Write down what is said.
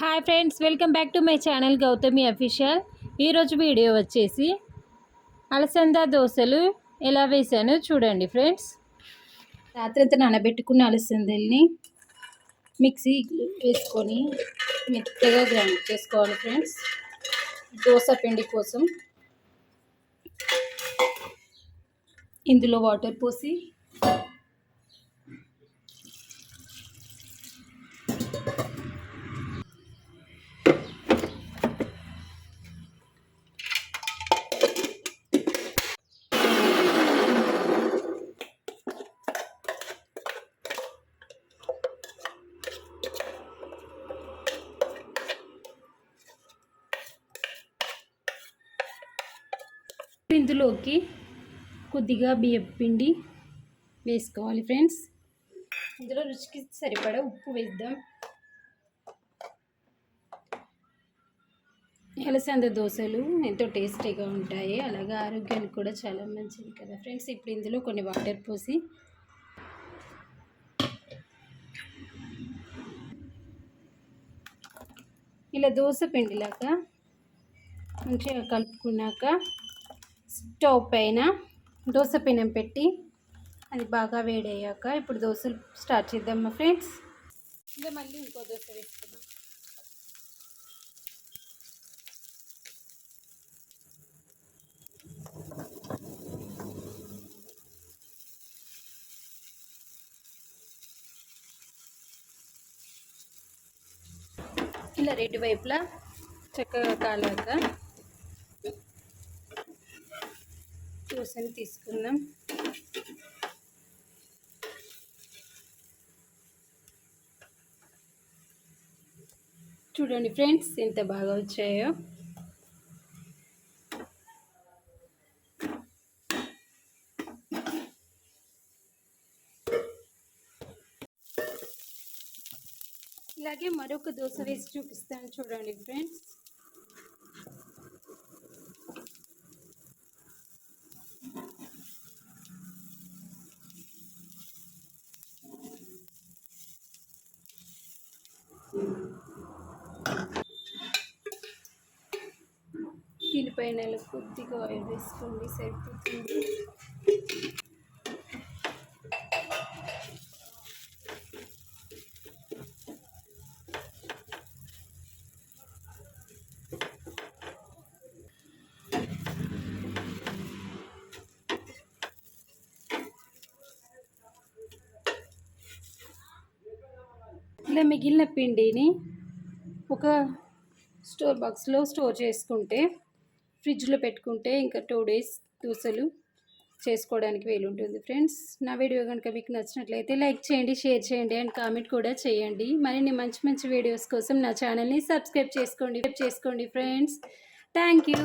Hi friends, welcome back to my channel Gautami official. ఈరోజు video వచ్చేసి అలసంద దోశలు ఎలా వేసానో చూడండి ఫ్రెండ్స్. రాత్రంతా నానబెట్టుకున్న అలసందల్ని మిక్సీ వేసుకొని మెత్తగా గ్రైండ్ చేసుకోవాలి ఫ్రెండ్స్. దోశ పిండి కోసం ఇందులో వాటర్ పోసి ఇందులోకి కొద్దిగా బియ్యం పిండి వేసుకోవాలి ఫ్రెండ్స్. ఇందులో రుచికి సరిపడా ఉప్పు వేద్దాం. అలసంద దోశలు ఎంతో టేస్టీగా ఉంటాయి, అలాగే ఆరోగ్యానికి కూడా చాలా మంచిది కదా ఫ్రెండ్స్. ఇప్పుడు ఇందులో కొన్ని వాటర్ పోసి ఇలా దోశ పిండిలాగా మంచిగా కలుపుకున్నాక స్టవ్ పైన దోశ పెనం పెట్టి అది బాగా వేడయ్యాక ఇప్పుడు దోశలు స్టార్ట్ చేద్దాం మా ఫ్రెండ్స్. ఇంకా మళ్ళీ ఇంకో దోశ వేసుకుందాం. ఇలా రెండు వైపులా చక్కగా కాలాక దోశని తీసుకుందాం. చూడండి ఫ్రెండ్స్ ఎంత బాగా వచ్చాయో. ఇలాగే మరొక దోశ వేసి చూపిస్తాను చూడండి ఫ్రెండ్స్. దీనిపైన కొద్దిగా ఆయిల్ వేసుకోండి, సరిపోతుంది. ఇలా మిగిలిన పిండిని ఒక స్టోర్ బాక్స్లో స్టోర్ చేసుకుంటే, ఫ్రిడ్జ్లో పెట్టుకుంటే ఇంకా 2 days దోశలు చేసుకోవడానికి వీలుంటుంది ఫ్రెండ్స్. నా వీడియో కనుక మీకు నచ్చినట్లయితే లైక్ చేయండి, షేర్ చేయండి అండ్ కామెంట్ కూడా చేయండి. మరిన్ని మంచి మంచి వీడియోస్ కోసం నా ఛానల్ని సబ్స్క్రైబ్ చేసుకోండి ఫ్రెండ్స్. Thank you.